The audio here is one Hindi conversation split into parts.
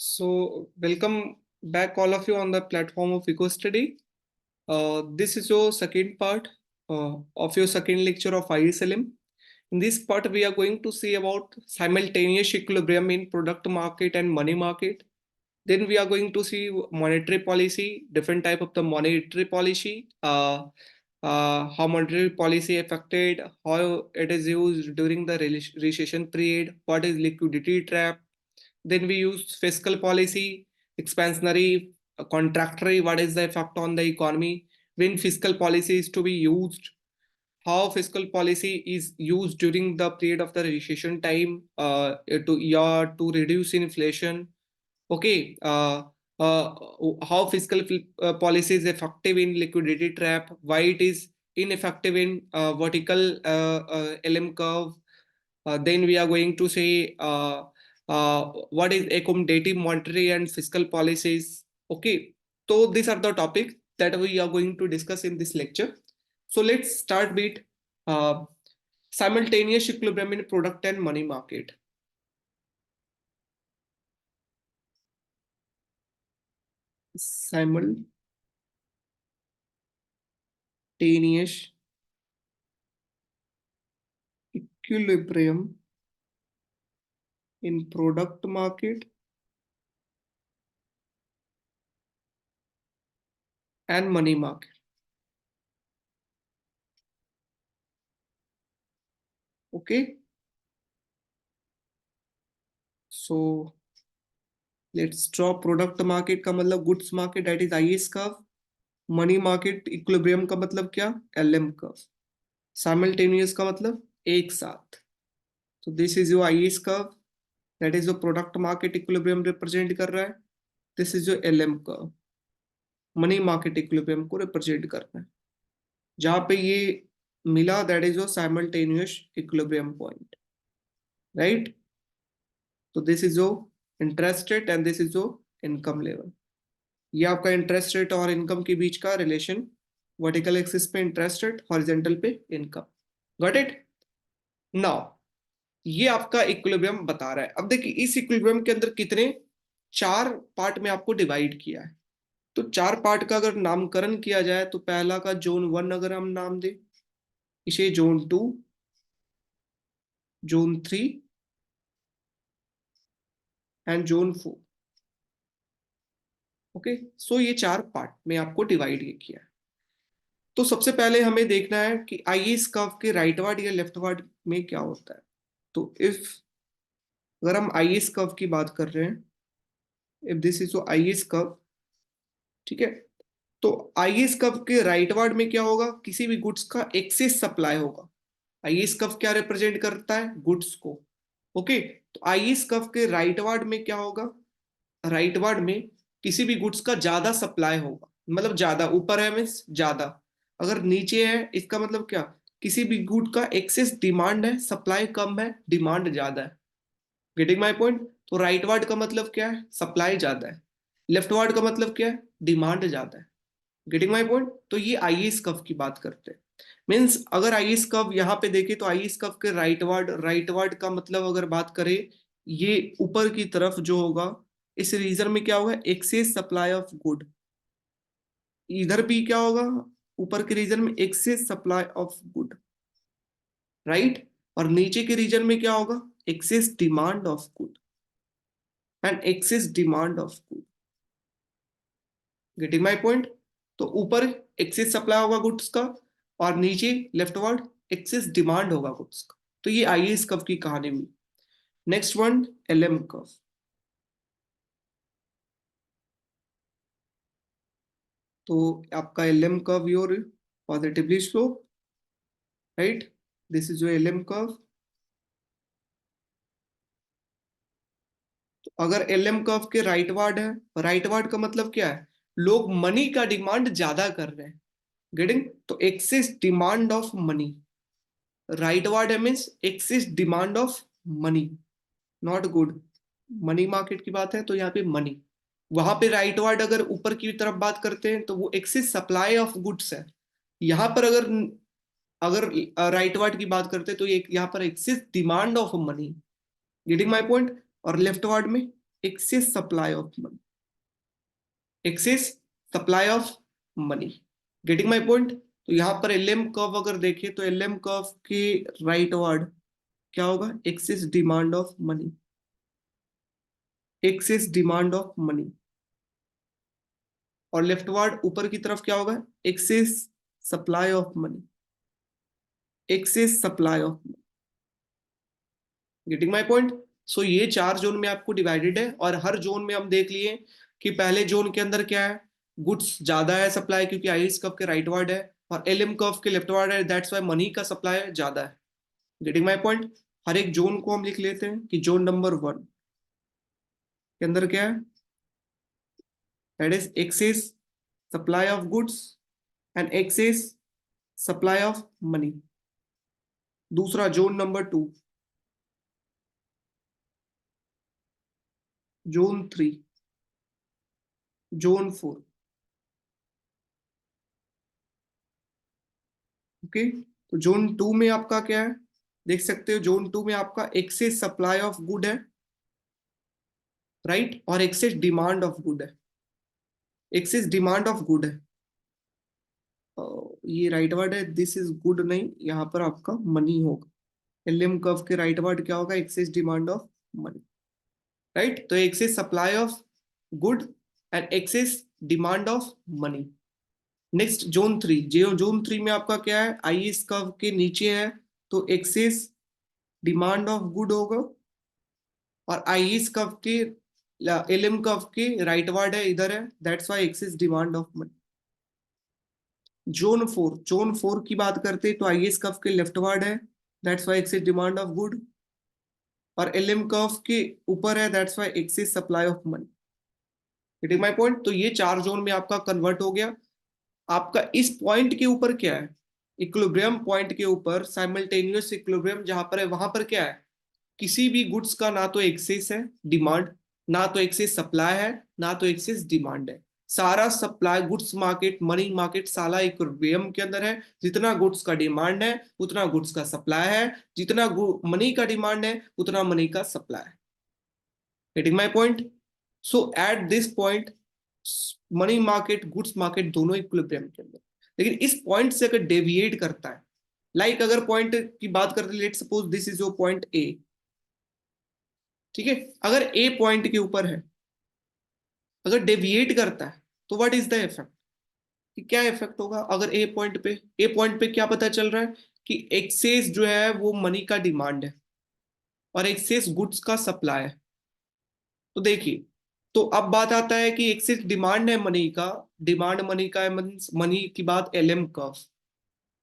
So, welcome back, all of you, on the platform of EcoStudy. This is your second part of your second lecture of ISLM. In this part, we are going to see about simultaneous equilibrium in product market and money market. Then we are going to see monetary policy, different type of the monetary policy, how monetary policy affected, how it is used during the recession period, what is liquidity trap. Then we use fiscal policy, expansionary, contractory, what is the effect on the economy, when fiscal policy is to be used, how fiscal policy is used during the period of the recession time to reduce inflation. Okay, how fiscal policy is effective in liquidity trap, why it is ineffective in vertical LM curve. Then we are going to say what is accommodative monetary and fiscal policies. Okay, so these are the topics that we are going to discuss in this lecture. So let's start with uh, simultaneous equilibrium in product and money market. Simultaneous equilibrium in product market and money market. Okay, so let's draw product market का मतलब goods market, that is IS curve. Money market equilibrium का मतलब क्या, LM कर्व. साइमल्टेनियस का मतलब एक साथ. तो this is your IS curve, that is जो प्रोडक्ट मार्केट इक्विलिब्रियम रिप्रेजेंट कर रहा है. दिस इज जो LM curve money market equilibrium को रिप्रेजेंट कर रहा है. जहां पे ये मिला दैट इज जो साइमल्टेनियस इक्विलिब्रियम पॉइंट, राइट. तो दिस इज जो interest rate and this is जो इनकम लेवल. ये आपका इंटरेस्ट रेट और इनकम के बीच का रिलेशन, वर्टिकल एक्सिस पे इंटरेस्ट रेट, हॉरिजॉन्टल पे इनकम. Got it. नाउ ये आपका इक्विलिब्रियम बता रहा है. अब देखिए इस इक्विलिब्रियम के अंदर कितने, चार पार्ट में आपको डिवाइड किया है. तो चार पार्ट का अगर नामकरण किया जाए तो पहला का जोन 1 अगर हम नाम दे, इसे zone 2, zone 3 and zone 4. Okay, so ये चार पार्ट में आपको डिवाइड किया है. तो सबसे पहले हमें देखना है कि IS कर्व के राइट वार्ड या लेफ्ट वार्ड में क्या होता है. तो इफ अगर हम IS कर्व की बात कर रहे हैं, if this is IS curve, ठीक है, तो IS कर्व के राइट वार्ड में क्या होगा, किसी भी गुड्स का एक्सेस सप्लाई होगा. IS कर्व क्या रिप्रेजेंट करता है, गुड्स को. ओके, तो IS कर्व के राइट वार्ड में क्या होगा, राइट वार्ड में किसी भी गुड्स का ज्यादा सप्लाई होगा. मतलब ज्यादा ऊपर है मीन्स ज्यादा, अगर नीचे है इसका मतलब क्या, किसी भी गुड का एक्सेस डिमांड है, सप्लाई कम है, डिमांड ज्यादा है. Getting my point. तो राइट वार्ड का मतलब क्या है, सप्लाई ज्यादा है. लेफ्ट वार्ड का मतलब क्या है, डिमांड ज्यादा है. Getting my point. तो ये IS कर्व की बात करते हैं. मीन्स अगर IS कर्व यहाँ पे देखे तो IS कर्व के राइट वार्ड का मतलब अगर बात करें, ये ऊपर की तरफ जो होगा, इस रीजन में क्या होगा, एक्सेस सप्लाई ऑफ गुड. इधर भी क्या होगा, ऊपर के रीजन में excess supply of good, right. और नीचे के रीजन में क्या होगा, excess demand of good and excess demand of good. Getting my point. तो ऊपर एक्सेस सप्लाई होगा गुड्स का और नीचे लेफ्ट वर्ड एक्सेस डिमांड होगा गुड्स का. तो ये IS कर्व की कहानी में. Next one LM curve. तो आपका LM curve your positively slope, right. This is your LM curve. तो अगर LM कर्व के राइट वार्ड है, राइट वार्ड का मतलब क्या है, लोग मनी का डिमांड ज्यादा कर रहे हैं. गेटिंग. तो excess demand of money, rightward है means excess demand of money, not good. Money market की बात है तो यहाँ पे मनी. वहां पे राइट वर्ड अगर ऊपर की तरफ बात करते हैं तो वो एक्सेस सप्लाई ऑफ गुड्स है. यहाँ पर अगर अगर राइट वर्ड की बात करते हैं तो ये यहाँ पर excess demand of money. Getting my point. और लेफ्ट वर्ड में excess supply of money, excess supply of money. Getting my point? तो यहां पर एलएम कर्व अगर देखें तो एलएम कर्व के राइट वर्ड क्या होगा? Excess demand of money, excess demand of money. और लेफ्ट वर्ड ऊपर की तरफ क्या होगा? Excess supply of money, excess supply of money. Getting my point? So ये 4 जोन में आपको डिवाइडेड है, और हर जोन में हम देख लिए कि पहले जोन के अंदर क्या है, गुड्स ज्यादा है सप्लाई, क्योंकि आईएस कर्व के राइट वर्ड है, और एलएम कर्व के लेफ्ट वर्ड है, दैट्स वाई मनी का सप्लाई ज्यादा है। Getting my point? हर एक जोन को हम लिख लेते हैं कि जोन नंबर 1 के अंदर क्या है, that is excess supply of goods and excess supply of money. दूसरा zone number 2, zone 3, zone 4। Okay, तो जोन 2 में आपका क्या है, देख सकते हो जोन 2 में आपका एक्सेस सप्लाई ऑफ गुड है, राइट, और एक्सेस डिमांड ऑफ गुड है, एक्सेस डिमांड ऑफ गुड है। ये राइट वर्ड है, दिस इज गुड नहीं, यहाँ पर आपका मनी होगा। एलएम कर्व के राइट वर्ड क्या होगा? Excess demand of money, right. तो excess supply of good and excess demand of money. Next zone 3, zone 3 में आपका क्या है, आईएस कर्व के नीचे है, तो एक्सेस डिमांड ऑफ गुड होगा, और आईएस कर्व के एलएम कर्व के राइट वर्ड है इधर है, that's why access demand of money. Zone 4 की बात करते हैं तो आईएस कर्व के लेफ्ट वर्ड है, that's why access demand of good, और एलएम कर्व के ऊपर है, that's why access supply of money. Getting my point? तो ये 4 जोन में आपका कन्वर्ट हो गया। आपका इस पॉइंट के ऊपर क्या है, इक्विलिब्रियम पॉइंट के ऊपर, साइमल्टेनियस इक्विलिब्रियम जहां पर है, वहां पर क्या है, किसी भी गुड्स का ना तो एक्सेस है डिमांड, ना तो एक्सेस सप्लाई है, ना तो एक्सेस डिमांड है। सारा supply goods market, money market सारा इक्विलिब्रियम के अंदर है। जितना गुड्स का डिमांड है उतना गुड्स का सप्लाई है, जितना मनी का डिमांड है उतना मनी का सप्लाई है। Getting my point? So at this point money market goods market दोनों इक्विलिब्रियम के अंदर। लेकिन इस पॉइंट से अगर डेविएट करता है, लाइक अगर पॉइंट की बात करते, let suppose this is your point A, ठीक है, अगर ए पॉइंट के ऊपर है, अगर डेविएट करता है, तो व्हाट इज द इफेक्ट, कि क्या इफेक्ट होगा? अगर ए पॉइंट पे क्या पता चल रहा है कि एक्सेस जो है वो मनी का डिमांड है और एक्सेस गुड्स का सप्लाई है। तो देखिए, तो अब बात आता है कि एक्सेस डिमांड है मनी का, डिमांड मनी का है, मनी की बात एलएम कर्व।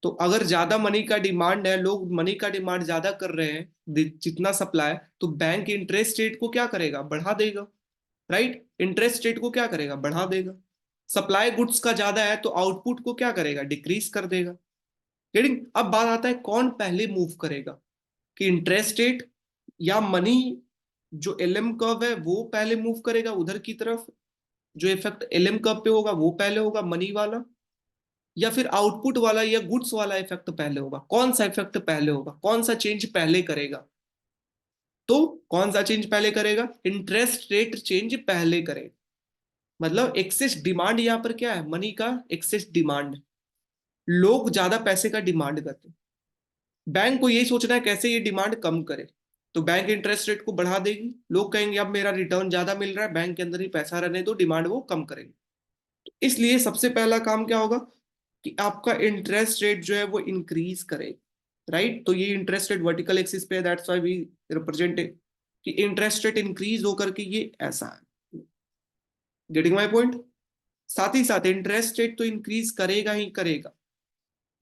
तो अगर ज्यादा मनी का डिमांड है, लोग मनी का डिमांड ज्यादा कर रहे हैं जितना सप्लाई, तो बैंक इंटरेस्ट रेट को क्या करेगा? बढ़ा देगा, राइट। इंटरेस्ट रेट को क्या करेगा? बढ़ा देगा। सप्लाई गुड्स का ज्यादा है तो आउटपुट को क्या करेगा? डिक्रीज कर देगा। लेकिन अब बात आता है कौन पहले मूव करेगा, कि इंटरेस्ट रेट या मनी, जो एलएम कर्व है वो पहले मूव करेगा उधर की तरफ, जो इफेक्ट एलएम कर्व पे होगा वो पहले होगा मनी वाला, या फिर आउटपुट वाला या गुड्स वाला इफेक्ट पहले होगा? कौन सा इफेक्ट पहले होगा, कौन सा चेंज पहले करेगा? तो कौन सा चेंज पहले करेगा? इंटरेस्ट रेट चेंज पहले करेगा। मतलब एक्सेस डिमांड यहां पर क्या है? मनी का एक्सेस डिमांड। लोग ज्यादा पैसे का डिमांड करते हैं, बैंक को यही सोचना है कैसे ये डिमांड कम करे। तो बैंक इंटरेस्ट रेट को बढ़ा देगी, लोग कहेंगे अब मेरा रिटर्न ज्यादा मिल रहा है, बैंक के अंदर ही पैसा रहने दो, डिमांड वो कम करेंगे। तो इसलिए सबसे पहला काम क्या होगा कि आपका इंटरेस्ट रेट जो है वो इंक्रीज करे, राइट। तो ये इंटरेस्ट रेट वर्टिकल एक्सिस पे है, that's why we represent it कि इंटरेस्ट रेट इंक्रीज होकर के ये ऐसा है। Getting my point? साथ ही साथ इंटरेस्ट रेट तो इंक्रीज करेगा ही करेगा।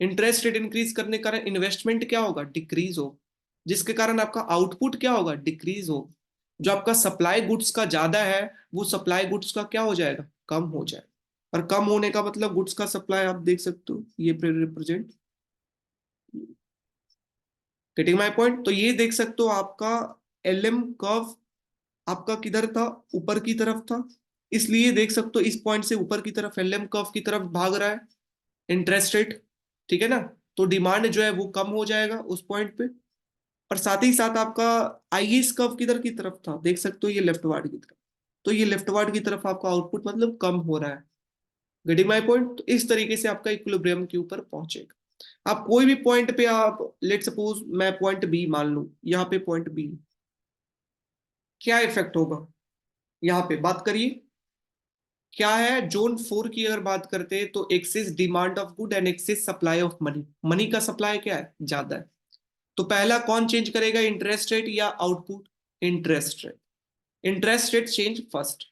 इंटरेस्ट रेट इंक्रीज करने के कारण इन्वेस्टमेंट क्या होगा? डिक्रीज हो, जिसके कारण आपका आउटपुट क्या होगा? डिक्रीज हो। जो आपका सप्लाई गुड्स का ज्यादा है, वो सप्लाई गुड्स का क्या हो जाएगा? कम हो जाएगा। और कम होने का मतलब गुड्स का सप्लाई आप देख सकते हो, ये रिप्रेजेंट। Getting my point? तो ये देख सकते हो आपका एलएम कर्व आपका किधर था? ऊपर की तरफ था। इसलिए देख सकते हो इस पॉइंट से ऊपर की तरफ एलएम कर्व की तरफ भाग रहा है इंटरेस्ट रेट, ठीक है ना। तो डिमांड जो है वो कम हो जाएगा उस पॉइंट पे। और साथ ही साथ आपका आईएस कर्व किधर की तरफ था? देख सकते हो ये लेफ्ट वार्ड की तरफ। तो ये लेफ्टवर्ड की तरफ आपका आउटपुट मतलब कम हो रहा है। Getting my point? तो इस तरीके से आपका इक्विलिब्रियम के ऊपर पहुंचेगा। आप कोई भी पॉइंट पे, आप लेट सपोज मैं पॉइंट बी मान लूं, यहाँ पे पॉइंट बी, क्या इफेक्ट होगा यहाँ पे बात करिए। क्या है, जोन 4 की अगर बात करते हैं तो excess demand of good and excess supply of money, money का सप्लाई क्या है, ज्यादा है। तो पहला कौन चेंज करेगा, इंटरेस्ट रेट या output? Interest rate. Interest rate change first.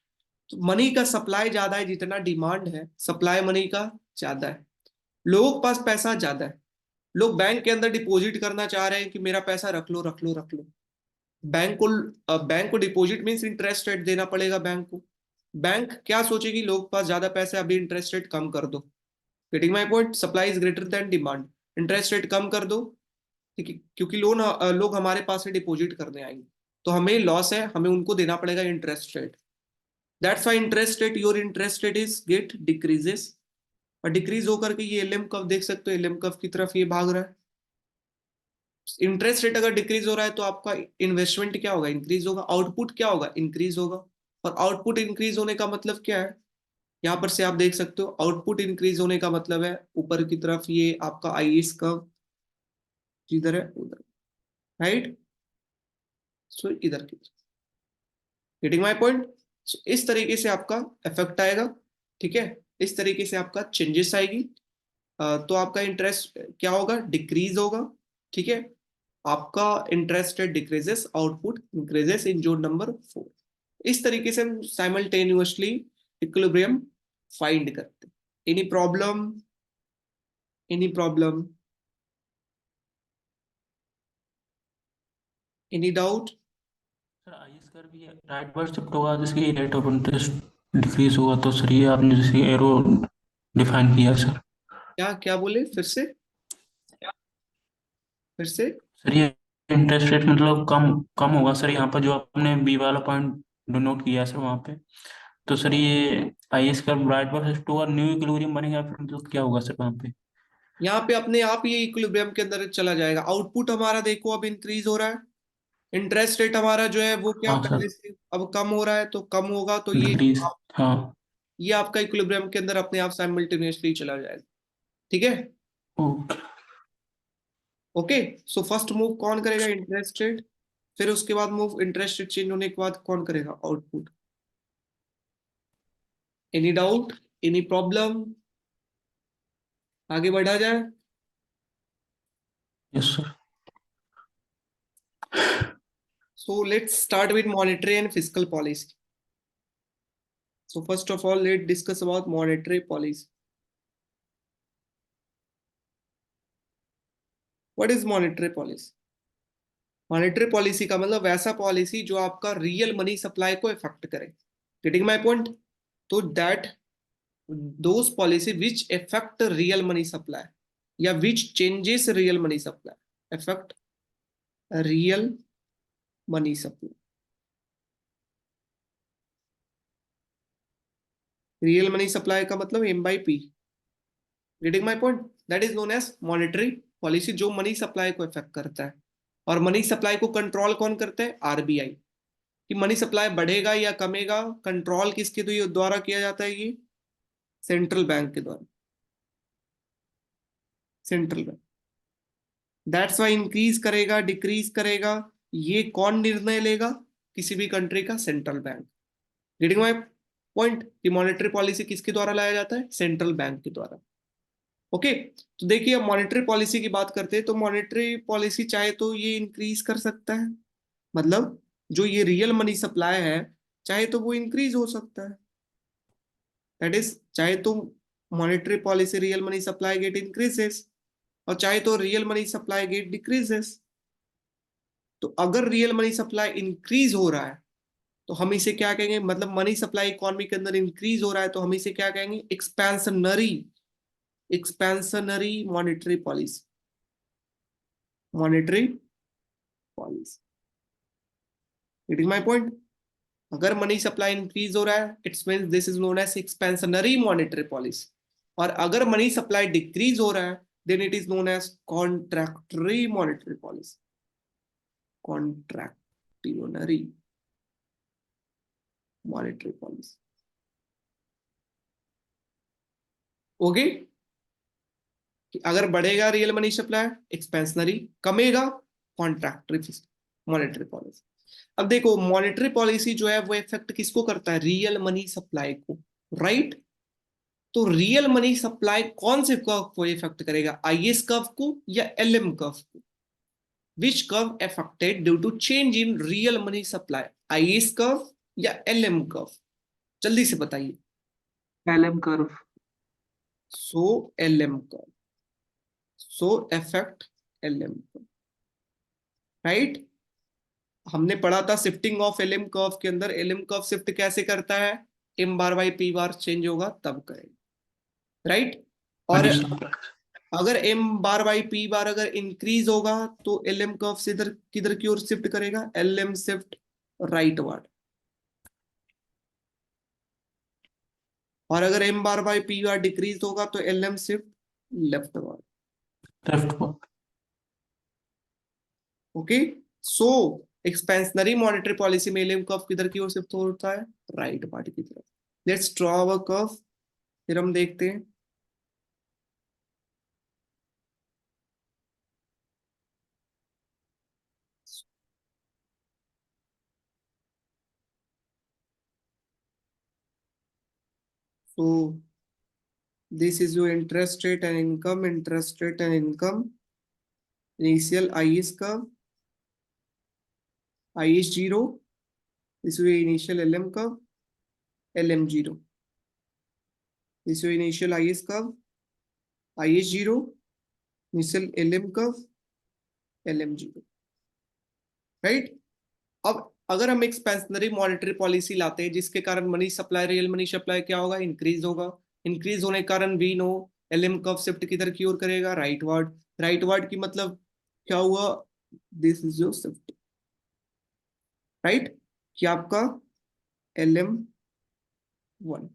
तो मनी का सप्लाई ज्यादा है, जितना डिमांड है सप्लाई मनी का ज्यादा है, लोगों के पास पैसा ज्यादा है, लोग बैंक के अंदर डिपॉजिट करना चाह रहे हैं कि मेरा पैसा रख लो रख लो रख लो। बैंक को डिपॉजिट मींस इंटरेस्ट रेट देना पड़ेगा बैंक को। बैंक क्या सोचेगी, लोग के पास ज्यादा पैसा है, अभी इंटरेस्ट रेट कम कर दो। Getting my point? Supply is greater than demand, interest rate कम कर दो, ठीक है, क्योंकि लोग हमारे पास से डिपॉजिट करने आएंगे, तो हमें लॉस है, हमें उनको देना पड़ेगा interest rate. That's why interest rate, your interest rate is get decreases. और डिक्रीज होकर के ये एलएम कर्व देख सकते हो, एलएम कर्व की तरफ ये भाग रहा है। इंटरेस्ट रेट अगर डिक्रीज हो रहा है तो आपका इन्वेस्टमेंट क्या होगा, इंक्रीज होगा, आउटपुट क्या होगा, इंक्रीज होगा। और आउटपुट इंक्रीज होने का मतलब क्या है, यहाँ पर से आप देख सकते हो, आउटपुट इंक्रीज होने का मतलब है ऊपर की तरफ ये आपका आईएस कर्व जिधर है उधर, राइट। सो इधर की, गेटिंग माय पॉइंट? सो इस तरीके से आपका इफेक्ट आएगा, ठीक है, इस तरीके से आपका चेंजेस आएगी। तो आपका इंटरेस्ट क्या होगा, डिक्रीज होगा, ठीक है। आपका interest rate decreases, output increases इन जोन नंबर 4। इस तरीके से हम साइमल्टेनियसली इक्विलिब्रियम फाइंड करते हैं। Any problem? Any problem? Any doubt? Sir I square भी राइट वर्ड शिफ्ट होगा जिसकी रेट ऑफ इंटरेस्ट डिक्रीज होगा, तो सर ये आपने जैसे एरो डिफाइन किया सर। क्या क्या बोले, फिर से, फिर से। सर ये इंटरेस्ट रेट मतलब कम कम होगा सर, यहाँ पर जो आपने बी वाला पॉइंट डिनोट किया है सर वहाँ पे। तो सर ये आई स्क्वायर राइट वर्ड शिफ्ट होगा, न्यू इक्विलिब्रियम बनेगा, फिर मतलब क्या होगा सर वहाँ पे? यहाँ पे अपने आप ये इक्विलिब्रियम के अंदर चला जाएगा। आउटपुट हमारा देखो अब इंक्रीज हो रहा है, इंटरेस्ट रेट हमारा जो है वो क्या हाँ पहले सर, से अब कम हो रहा है, तो कम होगा तो डिक्रीज, हाँ। ये आपका इक्विलिब्रियम के अंदर अपने आप साइमल्टेनियसली चला जाएगा, ठीक है। Okay. Okay, so first move कौन करेगा, इंटरेस्ट रेट। फिर उसके बाद मूव, इंटरेस्ट रेट चेंज होने के बाद कौन करेगा, output. Any doubt? Any problem? आगे बढ़ा जाए। Yes sir. So let's start with monetary and fiscal policy. So first of all let discuss about monetary policy. What is monetary policy? Monetary policy का मतलब वैसा पॉलिसी जो आपका रियल मनी सप्लाई को इफेक्ट करे। Getting my point? तो that those policy which effect real money supply या which changes real money supply, effect real money supply. Real money supply का मतलब M/P। Getting my point? That is known as monetary policy, जो मनी सप्लाई को इफेक्ट करता है। और मनी सप्लाई को कंट्रोल कौन करता है, RBI। कि मनी सप्लाई बढ़ेगा या कमेगा, कंट्रोल किसके द्वारा किया जाता है, ये सेंट्रल बैंक के द्वारा, central bank. That's why increase करेगा डिक्रीज करेगा, ये कौन निर्णय लेगा, किसी भी कंट्री का central bank. Reading my point कि मॉनेटरी पॉलिसी किसके द्वारा लाया जाता है, सेंट्रल बैंक के द्वारा। ओके, तो देखिए अब मॉनेटरी पॉलिसी की बात करते हैं, तो मॉनेटरी पॉलिसी चाहे तो ये इंक्रीज कर सकता है, मतलब जो ये रियल मनी सप्लाई है चाहे तो वो इंक्रीज हो सकता है। दैट इज, चाहे तो monetary policy real money supply get increases, और चाहे तो real money supply get decreases. तो अगर रियल मनी सप्लाई इंक्रीज हो रहा है तो हम इसे क्या कहेंगे, मतलब मनी सप्लाई इकोनॉमी के अंदर इंक्रीज हो रहा है तो हम इसे क्या कहेंगे, expansionary, expansionary monetary policy, monetary policy. It is my point. अगर मनी सप्लाई इंक्रीज हो रहा है it's means this is known as expansionary monetary policy, और अगर मनी सप्लाई डिक्रीज हो रहा है then it is known as contractionary monetary policy, contractionary monetary policy. Okay, कि अगर बढ़ेगा रियल मनी सप्लाई एक्सपेंशनरी, कमेगा कॉन्ट्रैक्टरी मॉनेटरी पॉलिसी। अब देखो मॉनेटरी पॉलिसी जो है वो इफेक्ट किसको करता है, रियल मनी सप्लाई को, राइट। तो रियल मनी सप्लाई कौन से कर्व को इफेक्ट करेगा, आईएस कर्व को या एलएम कर्व को? Which curve affected due to change in real money supply, IS curve या एलएम कर्व? जल्दी से बताइए। LM curve. So LM curve, so effect LM curve, right. हमने पढ़ा था शिफ्टिंग ऑफ एलएम कर्व के अंदर, एलएम कर्व शिफ्ट कैसे करता है, M bar by P bar change होगा तब करेगा, राइट। हाँ और जी सर। अगर M bar by P bar अगर इंक्रीज होगा तो एलएम कर्व से इधर किधर की ओर शिफ्ट करेगा, एलएम शिफ्ट राइट वर्ड। और अगर एम बार बाई पी बार डिक्रीज होगा तो LM shift leftward. Left को। Okay, so expansionary monetary policy में एलएम कर्व किधर की ओर शिफ्ट होता है, राइट पार्ट की तरफ। लेट्स ड्रॉ अ कर्व, फिर हम देखते हैं। सो this is your interest rate and income, interest rate and income, initial I is curve, I is 0, this is your initial LM curve, LM 0, this is your initial I is curve, I is 0, initial LM curve, LM 0, right? अब अगर हम एक्सपेंशनरी मॉनेटरी पॉलिसी लाते हैं जिसके कारण money supply, real money supply क्या होगा, इंक्रीज होगा। इंक्रीज होने के कारण we know LM curve shift किधर की ओर करेगा, राइट वर्ड। राइट वर्ड की मतलब क्या हुआ, this is your shift, right, कि आपका एलएम 1,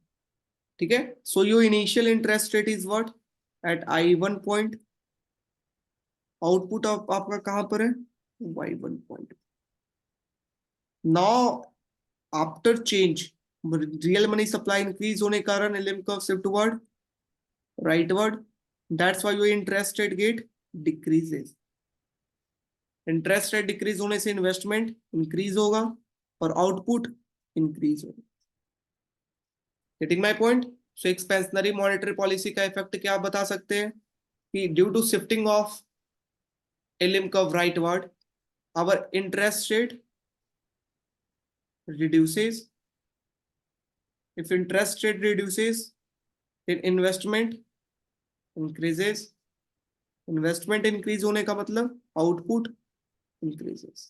ठीक है। So your initial interest rate is what, at i 1 point, output आपका कहां पर है, y 1 point. Now after change, real money supply increase होने के कारण LM curve shift ward rightward, that's why your interest rate get decreases. Interest rate decrease होने से इन्वेस्टमेंट इंक्रीज होगा और आउटपुट इंक्रीज होगा। Getting my point. So expansionary monetary policy का इफेक्ट क्या आप बता सकते हैं कि due to shifting of LM curve rightward, our interest rate reduces. If interest rate reduces, then investment increases. Investment increase होने का मतलब output increases.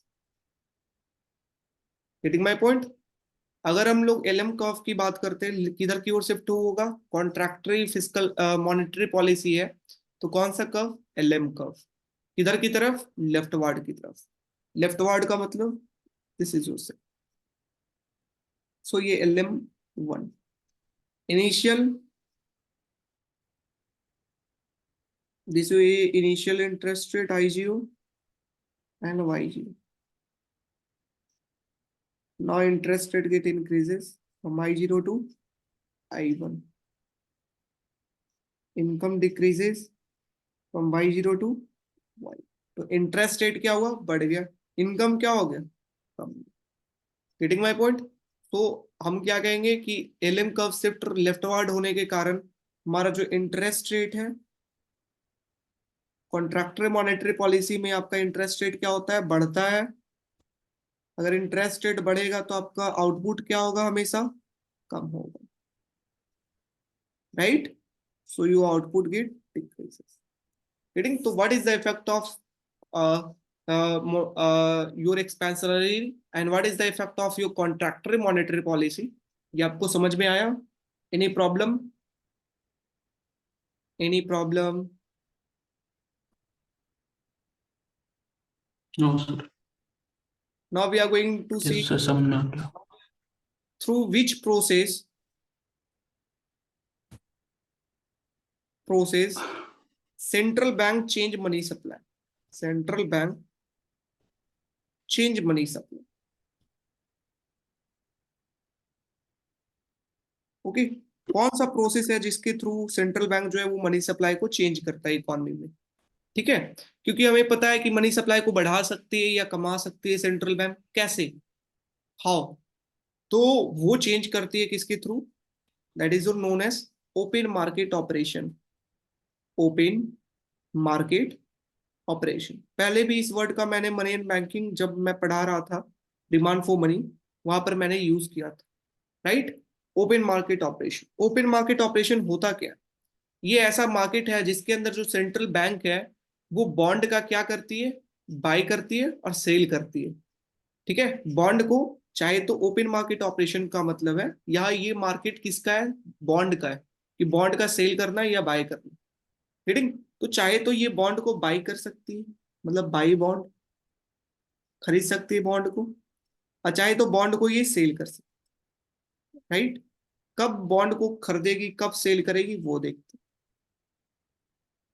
Getting my point? अगर हम लोग LM कर्व की बात करते हैं किधर की ओर शिफ्ट होगा, कॉन्ट्रैक्टरी फिस्कल मॉनेटरी पॉलिसी है, तो कौन सा कर्व, LM कर्व, किधर की तरफ, लेफ्ट वार्ड की तरफ। लेफ्ट वार्ड का मतलब दिस इज योर, सो ये LM 1 initial, this way initial interest rate I0 and Y0. Now interest rate get increases from I0 to I1. Income decreases from Y0 to Y. तो इंटरेस्ट रेट क्या हुआ, बढ़ गया, इनकम क्या हो गया, कम। Getting my point. तो हम क्या कहेंगे कि एलएम कर्व शिफ्ट लेफ्टवर्ड होने के कारण हमारा जो इंटरेस्ट रेट है, कॉन्ट्रैक्टर मॉनेटरी पॉलिसी में आपका इंटरेस्ट रेट क्या होता है, बढ़ता है। अगर इंटरेस्ट रेट बढ़ेगा तो आपका आउटपुट क्या होगा, हमेशा कम होगा, right. So your output get decreases. Getting, तो what is the effect of your expansionary and what is the effect of your contractionary monetary policy, ये आपको समझ में आया? Any problem, any problem? No sir. Now we are going to see इससे समझ में आ गया। Through which process central bank change money supply, central bank change money supply. Okay, कौन सा प्रोसेस है जिसके थ्रू सेंट्रल बैंक जो है वो मनी सप्लाई को चेंज करता है इकोनॉमी में? ठीक है, क्योंकि हमें पता है कि मनी सप्लाई को बढ़ा सकती है या कमा सकती है सेंट्रल बैंक, कैसे, हाउ? तो वो चेंज करती है किसके through? That is known as open market operation. Open market operation, पहले भी इस वर्ड का मैंने मनी एंड बैंकिंग जब मैं पढ़ा रहा था, डिमांड फॉर मनी, वहां पर मैंने यूज किया था, right? Open market operation, open market operation होता क्या है? ये ऐसा मार्केट है जिसके अंदर जो सेंट्रल बैंक है वो बॉन्ड का क्या करती है, बाय करती है और सेल करती है। ठीक है, बॉन्ड को, चाहे तो ओपन मार्केट ऑपरेशन का मतलब है यहाँ ये मार्केट किसका है, बॉन्ड का है, कि बॉन्ड का सेल करना है या बाय करना, रीडिंग। तो चाहे तो ये बॉन्ड को बाय कर सकती है, मतलब बाई बॉन्ड, खरीद सकती है बॉन्ड को, और चाहे तो बॉन्ड को ये सेल कर सकती है, राइट? कब बॉन्ड को खरीदेगी कब सेल करेगी वो देखते हैं।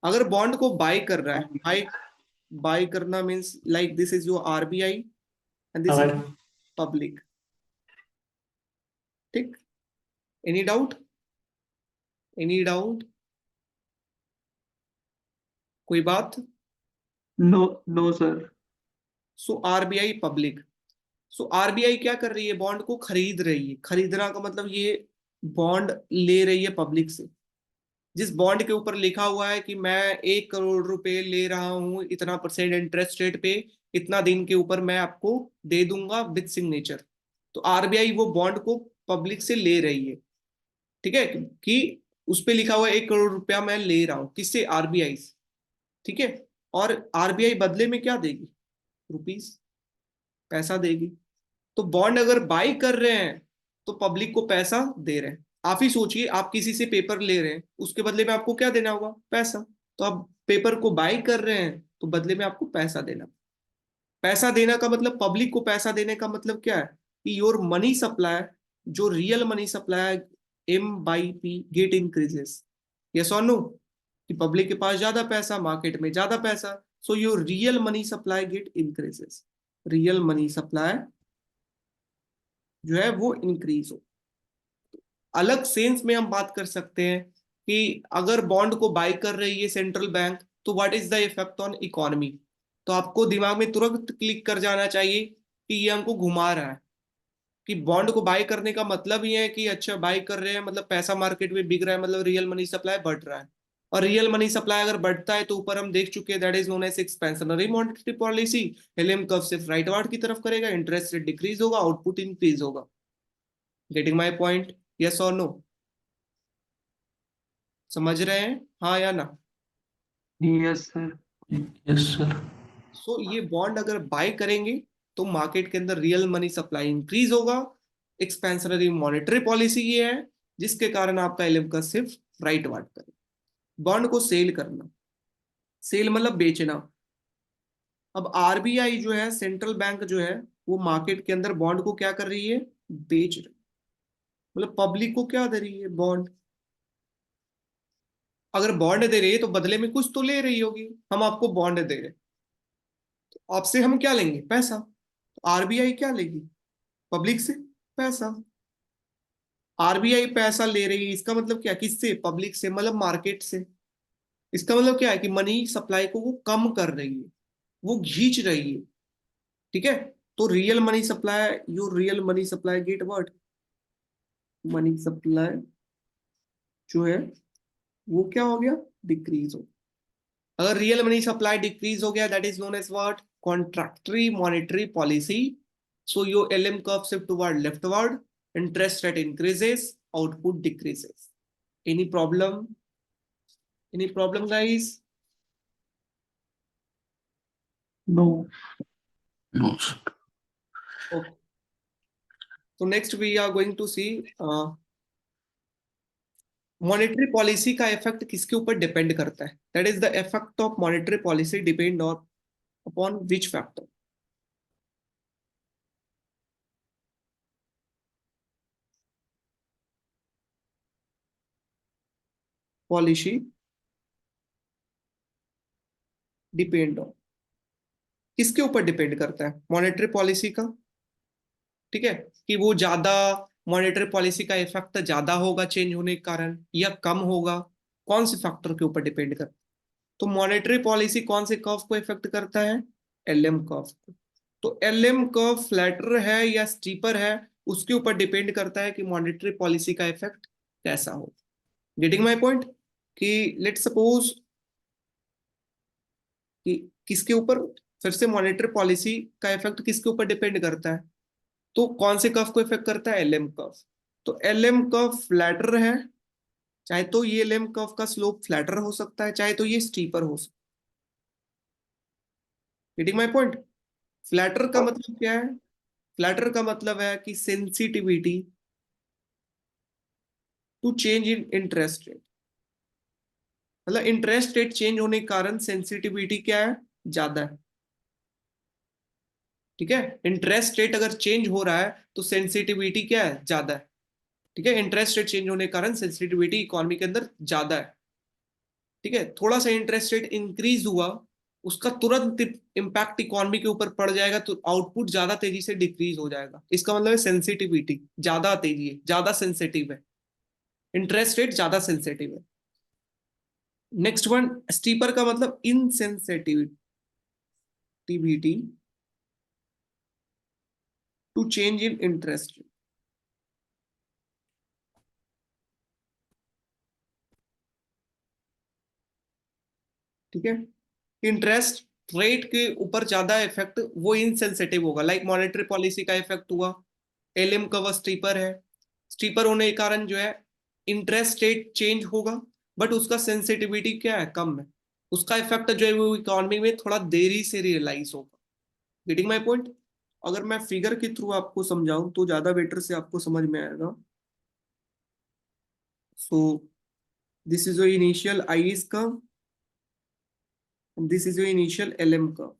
अगर बॉन्ड को बाय कर रहा है, बाय, बाय करना means like this is your RBI and this is अगर पब्लिक। ठीक, एनी डाउट? Any doubt? कोई बात? No, no sir. So RBI public, so RBI क्या कर रही है, बॉन्ड को खरीद रही है, खरीदना का मतलब ये बॉन्ड ले रही है पब्लिक से। जिस बॉन्ड के ऊपर लिखा हुआ है कि मैं 1 करोड़ रुपए ले रहा हूं इतना परसेंट इंटरेस्ट रेट पे, इतना दिन के ऊपर मैं आपको दे दूंगा विद सिग्नेचर, तो आरबीआई वो बॉन्ड को पब्लिक से ले रही है। ठीक है, कि उस पे लिखा हुआ है 1 करोड़ रुपया मैं ले रहा हूं, किससे, आरबीआई से। ठीक है, और आरबीआई बदले में क्या देगी, रुपीस, पैसा देगी। तो बॉन्ड अगर बाई कर रहे हैं तो पब्लिक को पैसा दे रहे हैं। आप ही सोचिए, आप किसी से पेपर ले रहे हैं, उसके बदले में आपको क्या देना होगा, पैसा। तो आप पेपर को बाई कर रहे हैं तो बदले में आपको पैसा देना। पैसा देना का मतलब, पब्लिक को पैसा देने का मतलब क्या है, कि योर मनी सप्लाई, जो real money supply, M/P get increases, yes और नो? कि पब्लिक के पास ज्यादा पैसा, मार्केट में ज्यादा पैसा, so your real money supply get increases, real money supply जो है वो इंक्रीज हो। अलग सेंस में हम बात कर सकते हैं कि अगर बॉन्ड को बाय कर रही है सेंट्रल बैंक तो what is the effect on economy. तो आपको दिमाग में तुरंत क्लिक कर जाना चाहिए कि ये हमको घुमा रहा है, कि बॉन्ड को बाय करने का मतलब ही है कि अच्छा बाय कर रहे हैं मतलब पैसा मार्केट में बिक रहा है, मतलब रियल मनी सप्लाई बढ़ रहा है। और रियल मनी सप्लाई अगर बढ़ता है तो ऊपर हम देख चुके हैं that is known as expansionary monetary policy. LM curve सिर्फ राइटवर्ड की तरफ करेगा, इंटरेस्ट रेट डिक्रीज होगा, आउटपुट इंक्रीज होगा। गेटिंग माई पॉइंट, यस और नो? समझ रहे हैं, हाँ या ना? Yes sir. Yes sir. So ये बॉन्ड अगर बाय करेंगे तो मार्केट के अंदर रियल मनी सप्लाई इंक्रीज होगा। एक्सपेंशनरी मॉनेटरी पॉलिसी ये है जिसके कारण आपका एलएम का सिर्फ राइट वार्ड करे। बॉन्ड को सेल करना, सेल मतलब बेचना। अब आरबीआई जो है, सेंट्रल बैंक जो है, वो मार्केट के अंदर बॉन्ड को क्या कर रही है, बेच रही, मतलब पब्लिक को क्या दे रही है, बॉन्ड। अगर बॉन्ड दे रही है तो बदले में कुछ तो ले रही होगी, हम आपको बॉन्ड दे रहे हैं, आपसे हम क्या लेंगे, पैसा। तो आरबीआई क्या लेगी, पब्लिक से पैसा। आरबीआई पैसा ले रही है इसका मतलब क्या, किससे, पब्लिक से, मतलब मार्केट से। इसका मतलब क्या है कि मनी सप्लाई को वो कम कर रही है, वो खींच रही है। ठीक है, तो real money supply, you real money supply get what, money supply जो है वो क्या हो गया, डिक्रीज हो। अगर रियल मनी सप्लाई डिक्रीज हो गया that is known as what, contractionary monetary policy. So your LM curve shift toward leftward, interest rate increases, output decreases. Any problem? Any problem guys? No. No sir. Okay. So next we are going to see monetary policy का इफेक्ट किसके ऊपर डिपेंड करता है, that is the effect of monetary policy depend on upon which factor. Policy depend on, किसके ऊपर डिपेंड करता है, मॉनेटरी पॉलिसी का। ठीक है, कि वो ज्यादा मॉनेटरी पॉलिसी का इफेक्ट ज्यादा होगा चेंज होने के कारण या कम होगा, कौन से फैक्टर के ऊपर डिपेंड करता है? तो मॉनेटरी पॉलिसी कौन से कर्व को इफेक्ट करता है? एलएम कर्व को। तो एलएम कर्व फ्लैटर है या स्टीपर है, उसके ऊपर डिपेंड करता है कि मॉनेटरी पॉलिसी का इफेक्ट कैसा हो। Getting my point? कि लेट सपोज कि किसके ऊपर, फिर से मॉनेटरी पॉलिसी का इफेक्ट किसके ऊपर डिपेंड करता है? तो कौन से कर्व को इफेक्ट करता है? LM curve. तो एलएम कर्व फ्लैटर है, चाहे तो ये एलएम कर्व का स्लोप फ्लैटर हो सकता है, चाहे तो ये स्टीपर हो सकता है। Getting my point? फ्लैटर का मतलब क्या है? फ्लैटर का मतलब है कि sensitivity to change in interest rate, मतलब इंटरेस्ट रेट चेंज होने के कारण सेंसिटिविटी क्या है? ज्यादा है। ठीक है, इंटरेस्ट रेट अगर चेंज हो रहा है तो सेंसिटिविटी क्या है? ज्यादा है। ठीक है, इंटरेस्ट रेट चेंज होने के कारण सेंसिटिविटी इकोनॉमी के अंदर ज्यादा है। ठीक है, थोड़ा सा इंटरेस्ट रेट इंक्रीज हुआ, उसका तुरंत इम्पैक्ट इकोनॉमी के ऊपर पड़ जाएगा, तो आउटपुट ज्यादा तेजी से डिक्रीज हो जाएगा। इसका मतलब है सेंसिटिविटी ज्यादा तेजी है, ज्यादा सेंसिटिव है, इंटरेस्ट रेट ज्यादा सेंसिटिव है। नेक्स्ट वन, स्टीपर का मतलब insensitivity to change in interest rate. ठीक है, इंटरेस्ट रेट के ऊपर ज्यादा इफेक्ट वो इनसेंसिटिव होगा, लाइक मॉनेटरी पॉलिसी का इफेक्ट हुआ, एलएम का वो स्टीपर है, स्टीपर होने के कारण जो है इंटरेस्ट रेट चेंज होगा, बट उसका सेंसिटिविटी क्या है? कम है। उसका इफेक्ट जो है वो इकोनॉमी में थोड़ा देरी से रियलाइज होगा। Getting my point? अगर मैं फिगर के थ्रू आपको समझाऊं तो ज्यादा बेटर से आपको समझ में आएगा। सो this is your initial I is curve, this is your initial LM curve.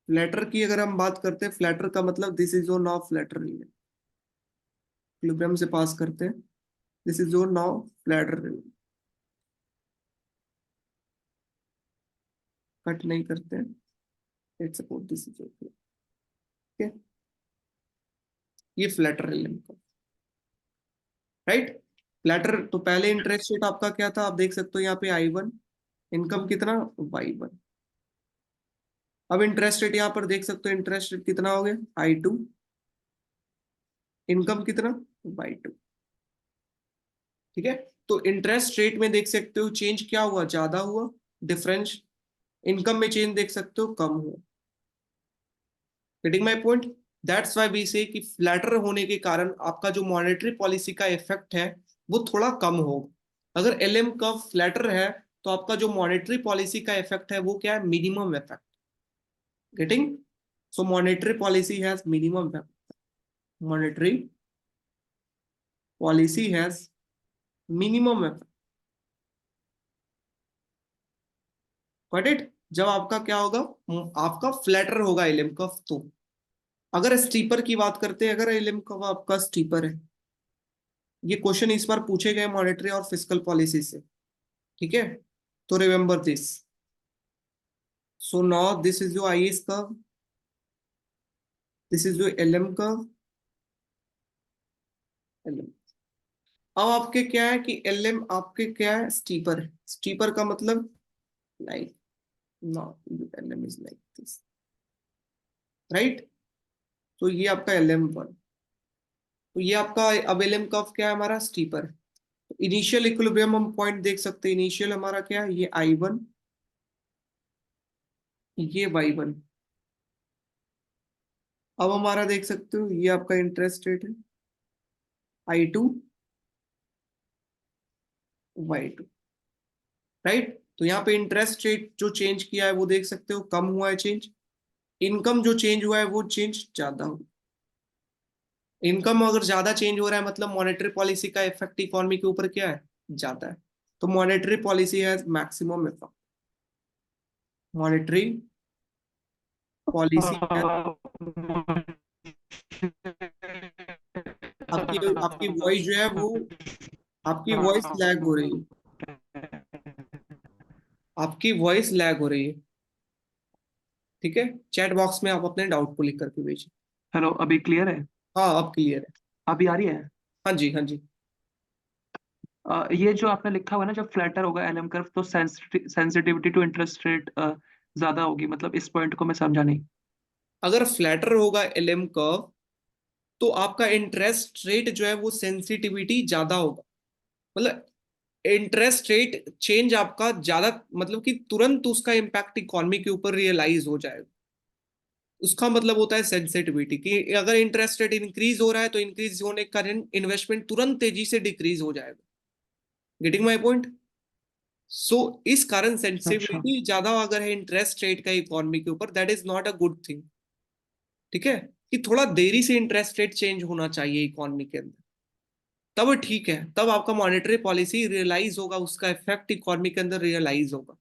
Flatter की अगर हम बात करते हैं, फ्लैटर का मतलब this is your now flatter equilibrium से पास करते हैं, this is your now flatter, cut नहीं करते हैं। Let's suppose this is your, ठीक है, ये फ्लैटर एलिमेंट का, राइट। फ्लैटर तो पहले इंटरेस्ट रेट आपका क्या था, आप देख सकते हो यहाँ पे I1, इनकम कितना? Y1। अब इंटरेस्ट रेट यहाँ पर देख सकते हो, इंटरेस्ट रेट कितना हो गया? I2, इनकम कितना? Y2। ठीक है, तो इंटरेस्ट रेट में देख सकते हो चेंज क्या हुआ? ज्यादा हुआ डिफरेंस। इनकम में चेंज देख सकते हो कम हुआ। Getting my point? That's why we say कि फ्लैटर होने के कारण आपका जो मॉनेटरी पॉलिसी का इफेक्ट है वो थोड़ा कम होगा। अगर एलएम कर्व फ्लैटर है तो आपका जो मॉनेटरी पॉलिसी का इफेक्ट है वो क्या है? Minimum effect. Getting? So monetary policy has minimum effect, monetary policy has minimum effect. Got it? जब आपका क्या होगा? आपका फ्लैटर होगा एलएम कर्व। तो अगर स्टीपर की बात करते हैं, अगर एलएम कर्व आपका स्टीपर है, ये क्वेश्चन इस बार पूछे गए मॉनेटरी और फिस्कल पॉलिसी से, ठीक है, तो remember this. So now this is your I is curve, this is your LM curve, LM. अब आपके क्या है कि एलएम आपके क्या है? स्टीपर है। स्टीपर का मतलब like, now LM is like this, right. तो ये आपका एलएम1, तो ये आपका अब एलएम कर्व क्या है? हमारा स्टीपर है। इनिशियल इक्विलिब्रियम हम पॉइंट देख सकते हैं, इनिशियल हमारा क्या है? ये I1, ये Y1। अब हमारा देख सकते हो ये आपका इंटरेस्ट रेट है, I2, Y2, राइट। तो यहाँ पे इंटरेस्ट रेट जो चेंज किया है वो देख सकते हो कम हुआ है चेंज। इनकम जो चेंज हुआ है वो चेंज ज्यादा हुआ। इनकम अगर ज्यादा चेंज हो रहा है मतलब मॉनेटरी पॉलिसी का इफेक्ट इकोनॉमी के ऊपर क्या है? ज्यादा है। तो monetary policy has maximum effect, monetary policy है। आपकी आपकी वॉइस जो है वो, आपकी वॉइस लैग हो रही है, आपकी वॉइस लैग हो रही है। ठीक है, चैट बॉक्स में आप अपने डाउट को लिख करके भेजिए। हेलो, अभी क्लियर है? हाँ अब क्लियर है। अभी आ रही है? हाँ जी, हाँ जी। ये जो आपने लिखा हुआ है ना, जब फ्लैटर होगा एलएम कर्व तो सेंसिटिविटी टू इंटरेस्ट रेट ज्यादा होगी, मतलब इस पॉइंट को मैं समझा नहीं। अगर फ्लैटर होगा एलएम कर्व तो आपका इंटरेस्ट रेट जो है वो सेंसिटिविटी ज्यादा होगा। मतलब इंटरेस्ट रेट चेंज आपका ज्यादा, मतलब कि तुरंत उसका इम्पैक्ट इकोनॉमी के ऊपर रियलाइज हो जाएगा। उसका मतलब होता है सेंसिटिविटी कि अगर इंटरेस्ट रेट इंक्रीज हो रहा है तो इंक्रीज होने के कारण इन्वेस्टमेंट तुरंत तेजी से डिक्रीज हो जाएगा। Getting my point? सो इस कारण अच्छा। सेंसिटिविटी ज्यादा अगर है इंटरेस्ट रेट का इकोनॉमी के ऊपर, that is not a good thing. ठीक है, कि थोड़ा देरी से इंटरेस्ट रेट चेंज होना चाहिए इकोनॉमी के अंदर, तब ठीक है, तब आपका मॉनेटरी पॉलिसी रियलाइज होगा, उसका इफेक्ट इकोनॉमी के अंदर रियलाइज होगा।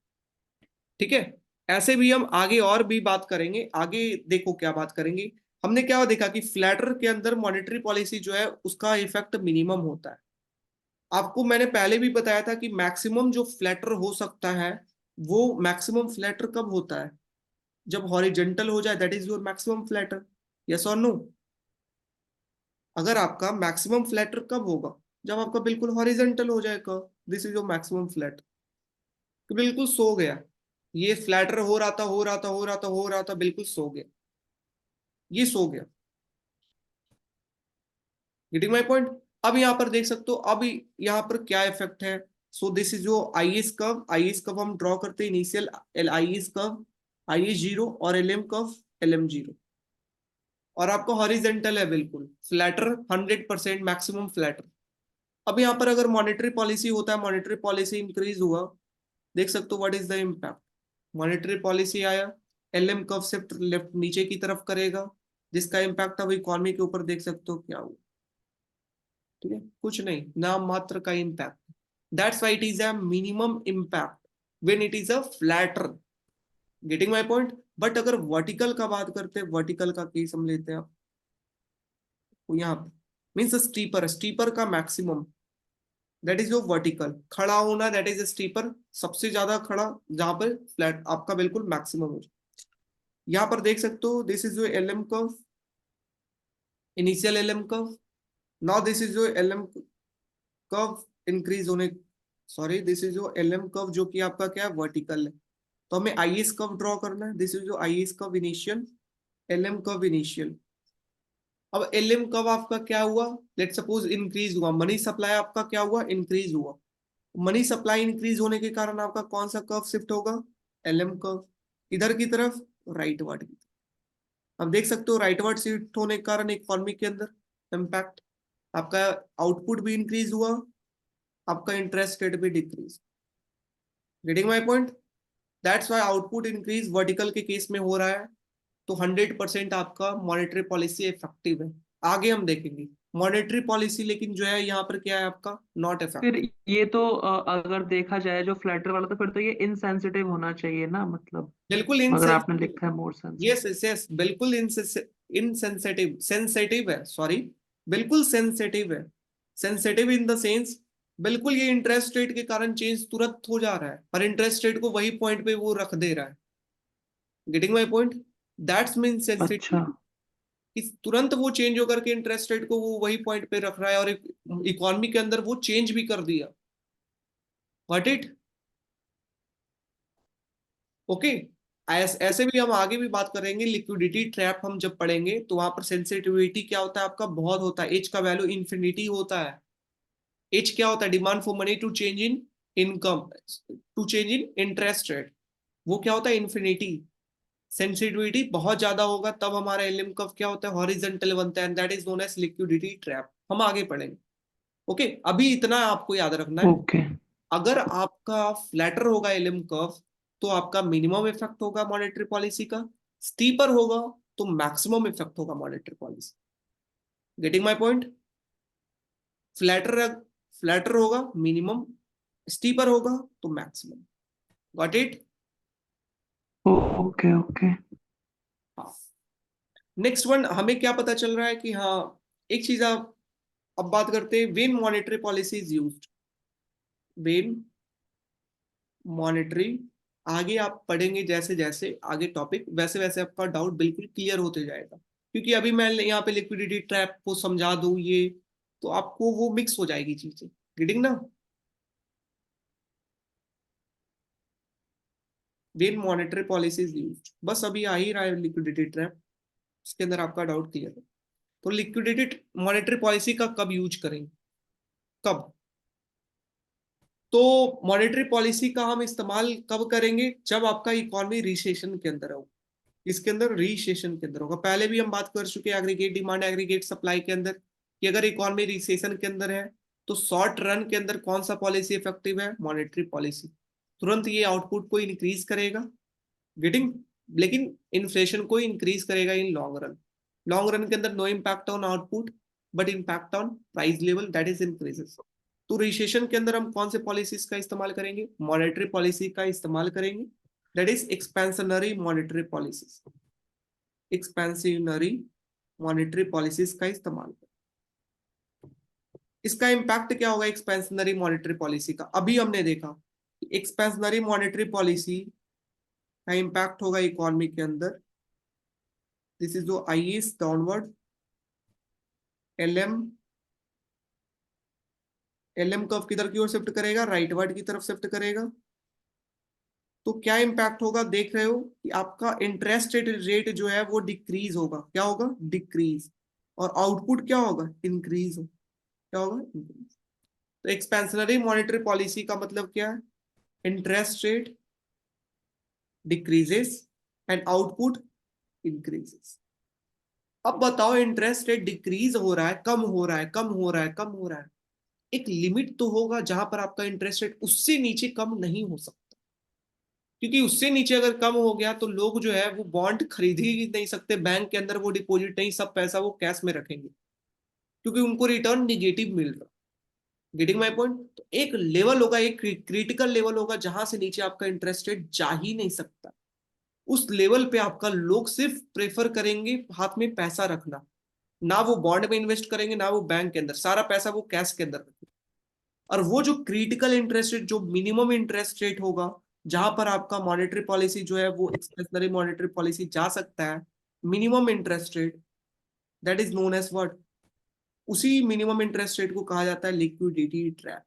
ठीक है, ऐसे भी हम आगे और भी बात करेंगे। आगे देखो क्या बात करेंगे। हमने क्या देखा कि फ्लैटर के अंदर मॉनेटरी पॉलिसी जो है उसका इफेक्ट मिनिमम होता है। आपको मैंने पहले भी बताया था कि मैक्सिमम जो फ्लैटर हो सकता है, वो मैक्सिमम फ्लैटर कब होता है? जब हॉरिजेंटल हो जाए, that is your maximum flatter. Yes और नो? अगर आपका मैक्सिमम फ्लैटर कब होगा? जब आपका बिल्कुल हॉरिजेंटल हो जाएगा, this is your maximum flatter. कि बिल्कुल सो गया, ये फ्लैटर हो रहा था, हो रहा था, हो रहा था, हो रहा था, बिल्कुल सो गया, ये सो गया। Getting my point? अब यहाँ पर देख सकते हो, अब यहाँ पर क्या इफेक्ट है। सो दिस इज जो आई एस कर्व हम ड्रॉ करते हैं initial L I S curve, I S zero, और L M curve L M zero. और आपका हॉरिजेंटल है बिल्कुल फ्लैटर, 100% मैक्सिमम फ्लैटर। अब यहाँ पर अगर मॉनेटरी पॉलिसी होता है, मॉनेटरी पॉलिसी इंक्रीज हुआ, देख सकते हो what is the impact. Monetary policy आया, एलएम कर्व शिफ्ट लेफ्ट नीचे की तरफ करेगा, जिसका इम्पैक्ट अब इकोनॉमी के ऊपर देख सकते हो क्या हुआ। ठीक है, कुछ नहीं, नाम मात्र का impact. That's why it is a minimum impact when it is a flatter. Getting my point? But अगर वर्टिकल का बात करते हैं, वर्टिकल का केस हम लेते हैं आप, तो यहाँ मीन्स स्टीपर, स्टीपर का maximum, that is your vertical खड़ा होना, दैट इज स्टीपर, सबसे ज्यादा खड़ा, जहां पर फ्लैट आपका बिल्कुल मैक्सिमम हो जाए। यहाँ पर देख सकते हो this is your LM curve, initial LM curve. Now this is your LM curve increase होने, sorry this is your LM curve जो कि आपका क्या है, वर्टिकल है। तो हमें आईएस कर्व ड्रॉ करना है, this is your IS curve initial, LM curve initial. अब एलएम कर्व आपका क्या हुआ, लेट सपोज इंक्रीज हुआ, मनी सप्लाई आपका क्या हुआ, इंक्रीज हुआ। मनी सप्लाई इंक्रीज होने के कारण आपका कौन सा कर्व शिफ्ट होगा, एलएम कर्व, इधर की तरफ, राइट वर्ड की। अब देख सकते हो राइटवर्ड शिफ्ट होने के कारण इकोनॉमी के अंदर इम्पैक्ट, आपका आउटपुट भी इंक्रीज हुआ, आपका इंटरेस्ट रेट भी decrease. Getting my point? That's why output increase vertical के केस में हो रहा है। तो 100% आपका मॉनेटरी पॉलिसी इफेक्टिव है। आगे हम देखेंगे मॉनेटरी पॉलिसी, लेकिन जो है यहाँ पर क्या है आपका, नॉट फिर इफेक्टिव। ये तो अगर देखा जाए जो फ्लैटर वाला, तो फिर तो ये इनसेंसिटिव होना चाहिए ना, मतलब बिल्कुल अगर आपने इनसेंसिटिव, लिखा है more sensitive. Yes yes yes, बिल्कुल इनसेंसिटिव, सेंसिटिव है, सॉरी, बिल्कुल सेंसिटिव है। सेंसिटिव इन द सेंस, बिल्कुल ये इंटरेस्ट रेट के कारण चेंज तुरंत हो जा रहा है, पर इंटरेस्ट रेट को वही पॉइंट पे वो रख दे रहा है। Getting my point? That's mean अच्छा। सेंसिटिव, कि तुरंत वो चेंज होकर के इंटरेस्ट रेट को वो वही पॉइंट पे रख रहा है, और इकोनॉमी के अंदर वो चेंज भी कर दिया। What it? ओके। ऐसे भी हम आगे भी बात करेंगे, लिक्विडिटी ट्रैप हम जब पढ़ेंगे तो वहां पर सेंसिटिविटी क्या होता है आपका, बहुत होता है, एच का वैल्यू इन्फिनिटी होता है। एच क्या होता है, demand for money to change in income, to change in interest rate, वो क्या होता है, इन्फिनिटी। सेंसिटिविटी बहुत ज्यादा होगा तब हमारा एलएम कर्व क्या होता है, हॉरिजॉन्टल बनता है, and that is known as liquidity trap. हम आगे पढ़ेंगे। ओके, अभी इतना आपको याद रखना है। ओके। अगर आपका फ्लैटर होगा एलएम कर्व तो आपका मिनिमम इफेक्ट होगा मॉनेटरी पॉलिसी का, स्टीपर होगा तो मैक्सिमम इफेक्ट होगा monetary policy. Getting my point? Flatter, flatter होगा मिनिमम, स्टीपर होगा तो maximum. Got it? Okay. Okay. हाँ। नेक्स्ट वन हमें क्या पता चल रहा है कि हाँ, एक चीज आप, अब बात करते हैं when monetary policy is used, when monetary, आगे आप पढ़ेंगे जैसे जैसे आगे टॉपिक, वैसे वैसे आपका डाउट बिल्कुल क्लियर होते जाएगा। क्योंकि अभी मैं यहाँ पे लिक्विडिटी ट्रैप को समझा दूं ये, तो आपको वो मिक्स हो जाएगी चीजें, गेटिंग ना। When monetary policy is used, बस अभी आ ही रहा है लिक्विडिटी ट्रैप, इसके अंदर आपका डाउट क्लियर है। तो लिक्विडिटी मॉनेटरी पॉलिसी का कब यूज करेंगे, कब? तो मॉनेटरी पॉलिसी का हम इस्तेमाल कब करेंगे, जब आपका इकोनॉमी रिसेशन के अंदर हो, इसके अंदर रिसेशन के अंदर होगा। पहले भी हम बात कर चुके हैं एग्रीगेट डिमांड एग्रीगेट सप्लाई के अंदर, कि अगर इकोनॉमी रिसेशन के अंदर है तो शॉर्ट रन के अंदर कौन सा पॉलिसी इफेक्टिव है, मॉनेटरी पॉलिसी। तुरंत ये आउटपुट को इंक्रीज करेगा, गेटिंग, लेकिन इन्फ्लेशन को इंक्रीज करेगा in long run. Long run के अंदर no impact on output but impact on price level, that is increases. तो रिसेशन के अंदर हम कौन से पॉलिसीज का इस्तेमाल करेंगे, मॉनेटरी पॉलिसी का इस्तेमाल करेंगे, that is expansionary monetary policies, expansionary monetary policies का इस्तेमाल। इसका इम्पैक्ट क्या होगा एक्सपेंशनरी मॉनेटरी पॉलिसी का, अभी हमने देखा एक्सपेंशनरी मॉनेटरी पॉलिसी का इम्पैक्ट होगा इकोनॉमी के अंदर, दिस इज जो I is downward, LM curve किधर की ओर शिफ्ट करेगा, राइटवर्ड की तरफ शिफ्ट करेगा। तो क्या इम्पैक्ट होगा, देख रहे हो कि आपका इंटरेस्ट रेट जो है वो डिक्रीज होगा, क्या होगा, डिक्रीज, और आउटपुट क्या होगा, इंक्रीज हो, क्या होगा, इंक्रीज। तो एक्सपेंशनरी मॉनेटरी पॉलिसी का मतलब क्या है, interest rate decreases and output increases. अब बताओ इंटरेस्ट रेट डिक्रीज हो रहा है, कम हो रहा है, कम हो रहा है, कम हो रहा है, एक लिमिट तो होगा जहां पर आपका इंटरेस्ट रेट उससे नीचे कम नहीं हो सकता, क्योंकि उससे नीचे अगर कम हो गया तो लोग जो है वो बॉन्ड खरीद ही नहीं सकते, बैंक के अंदर वो डिपॉजिट नहीं, सब पैसा वो कैश में रखेंगे क्योंकि उनको रिटर्न निगेटिव मिल रहा। Getting my point. तो एक लेवल होगा, एक क्रिटिकल लेवल होगा जहां से नीचे आपका इंटरेस्ट रेट जा ही नहीं सकता। उस लेवल पे आपका लोग सिर्फ प्रेफर करेंगे हाथ में पैसा रखना, ना वो बॉन्ड में इन्वेस्ट करेंगे ना वो बैंक के अंदर, सारा पैसा वो कैश के अंदर रखेंगे। और वो जो क्रिटिकल इंटरेस्ट रेट, जो मिनिमम इंटरेस्ट रेट होगा जहां पर आपका मॉनेटरी पॉलिसी जो है वो एक्सपेंशनरी मॉनेटरी पॉलिसी जा सकता है, minimum interest rate, that is known as what, उसी मिनिमम इंटरेस्ट रेट को कहा जाता है लिक्विडिटी ट्रैप।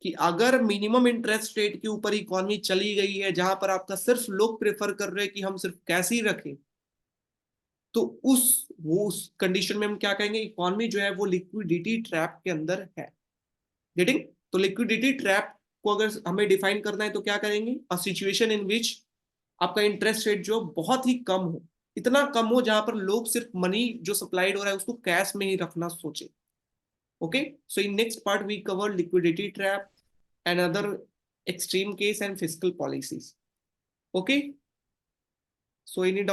कि अगर मिनिमम इंटरेस्ट रेट के ऊपर इकोनॉमी चली गई है जहां पर आपका सिर्फ लोग प्रेफर कर रहे हैं कि हम सिर्फ कैश ही रखें, तो उस कंडीशन में हम क्या कहेंगे, इकोनॉमी जो है वो लिक्विडिटी ट्रैप के अंदर है। गेटिंग। तो लिक्विडिटी ट्रैप को अगर हमें डिफाइन करना है तो क्या करेंगे, अ सिचुएशन इन विच आपका इंटरेस्ट रेट जो बहुत ही कम हो, इतना कम हो जहां पर लोग सिर्फ मनी जो सप्लाइड हो रहा है उसको कैश में ही रखना सोचे। Okay, so in next part we cover liquidity trap and other extreme case and fiscal policies. Okay, so any